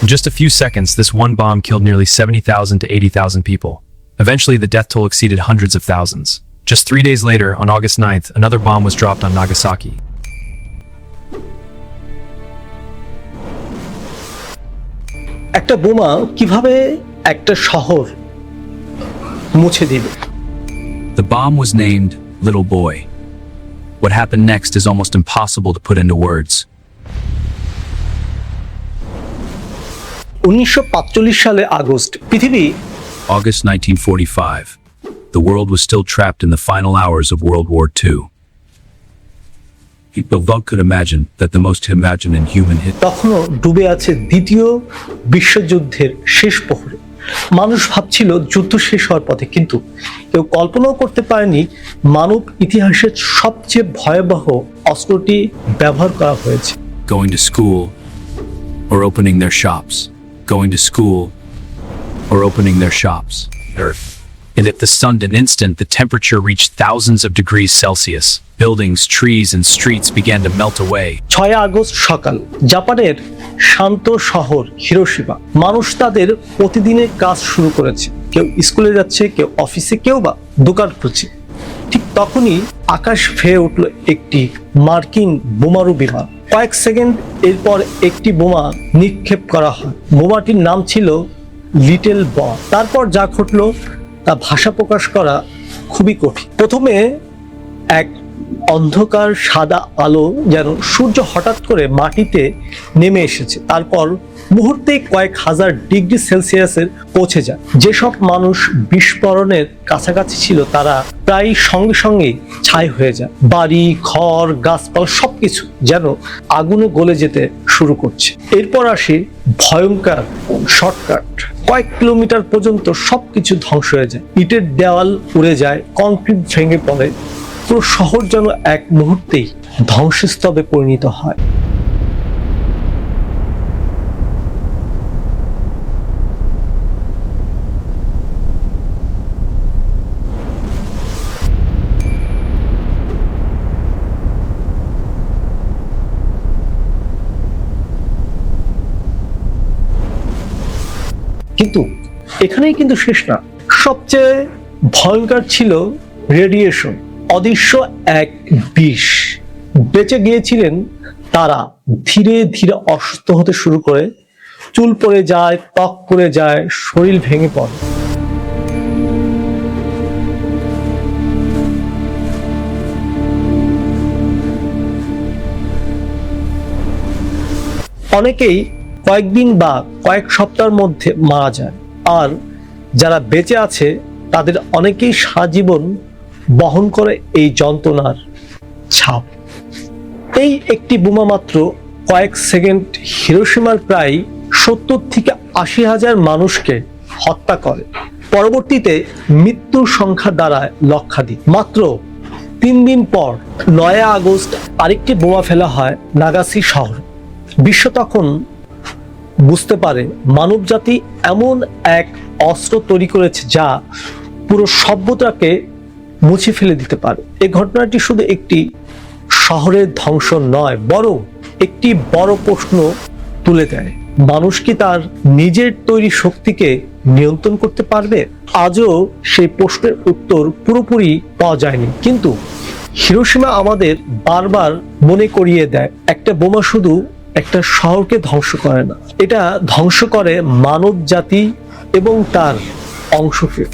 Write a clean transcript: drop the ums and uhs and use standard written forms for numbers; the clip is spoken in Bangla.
In just a few seconds, this one bomb killed nearly 70,000 to 80,000 people. Eventually, the death toll exceeded hundreds of thousands. Just 3 days later, on August 9th, another bomb was dropped on Nagasaki. একটা বোমা কিভাবে একটা শহর মুছে দিবে? The bomb was named Little Boy. What happened next is almost impossible to put into words. 1945 সালে আগস্ট, পৃথিবী August 1945. The world was still trapped in the final hours of World War II. People could imagine that the most imagined human hit. তখনও ডুবে আছে দ্বিতীয় বিশ্বযুদ্ধের শেষ প্রহরে। মানুষ ভাবছিল যুদ্ধ শেষ হওয়ার পথে, কিন্তু কেউ কল্পনাও করতে পারেনি মানব ইতিহাসের সবচেয়ে ভয়াবহ অস্ত্রটি ব্যবহার করা হয়েছে। Going to school or opening their shops. Going to school or opening their shops. Earth. And at the sudden instant, the temperature reached thousands of degrees Celsius. Buildings, trees, and streets began to melt away. 6 August সকাল, জাপানের শান্ত শহর হিরোশিমা। মানুষ তাদের প্রতিদিনের কাজ শুরু করেছে। কেউ স্কুলে যাচ্ছে, কেউ অফিসে, কেউ বা দোকান খুলছে। ঠিক তখনই আকাশ ফেয়ে উঠল একটি মার্কিন বোমারু বিমান। কয়েক সেকেন্ড এরপর একটি বোমা নিক্ষেপ করা হয়। বোমাটির নাম ছিল লিটল বম। তারপর যা ঘটলো তা ভাষা প্রকাশ করা খুবই কঠিন। প্রথমে এক অন্ধকার সাদা আলো, যেন সূর্য হঠাৎ করে মাটিতে নেমে এসেছে। তারপর মুহূর্তেই কয়েক হাজার ডিগ্রি সেলসিয়াসের পৌঁছে যায়। যেসব মানুষ বিস্ফোরণের কাছাকাছি ছিল তারা প্রায় সঙ্গে সঙ্গে ছাই হয়ে যায়। বাড়ি, ঘর, গাছপালা সবকিছু যেন আগুনে গলে যেতে শুরু করছে। এরপর আসে ভয়ঙ্কর শর্টকাট। কয়েক কিলোমিটার পর্যন্ত সবকিছু ধ্বংস হয়ে যায়। ইটের দেওয়াল উড়ে যায়, কংক্রিট ভেঙে পড়ে। পুরো শহর যেন এক মুহূর্তেই ধ্বংসস্তূপে পরিণত হয়। কিন্তু এখানেই কিন্তু শেষ না। সবচেয়ে ভয়ঙ্কর ছিল রেডিয়েশন, অদৃশ্য এক বিষ। বেঁচে গিয়েছিলেন তারা ধীরে ধীরে অসুস্থ হতে শুরু করে, চুল পড়ে যায়, ত্বক পড়ে যায়, শরীর ভেঙে পড়ে। অনেকেই কয়েকদিন বা কয়েক সপ্তাহের মধ্যে মারা যায়, আর যারা বেঁচে আছে তাদের অনেকেই সারাজীবন বহন করে এই যন্ত্রণার ছাপ। এই একটি বোমা মাত্র কয়েক সেকেন্ড হিরোশিমার প্রায় 70 থেকে 80,000 মানুষকে হত্যা করে। পরবর্তীতে মৃত্যুর সংখ্যা দাঁড়ায় লক্ষাধিক। মাত্র 3 দিন পর 9 আগস্ট আরেকটি বোমা ফেলা হয় নাগাসাকি শহরে। বিশ্ব তখন বুঝতে পারে মানবজাতি এমন এক অস্ত্র তৈরি করেছে যা পুরো সভ্যতাকে মুছে ফেলে দিতে পারে। এই ঘটনাটি শুধু একটি শহরের ধ্বংস নয়, বরং একটি বড় প্রশ্ন তুলে দেয়: মানুষ কি তার নিজের তৈরি শক্তিকে নিয়ন্ত্রণ করতে পারবে? আজও সেই প্রশ্নের উত্তর পুরোপুরি পাওয়া যায়নি, কিন্তু হিরোশিমা আমাদের বারবার মনে করিয়ে দেয় একটা বোমা শুধু একটা শহরকে ধ্বংস করে না, এটা ধ্বংস করে মানব জাতি এবং তার অংশকে।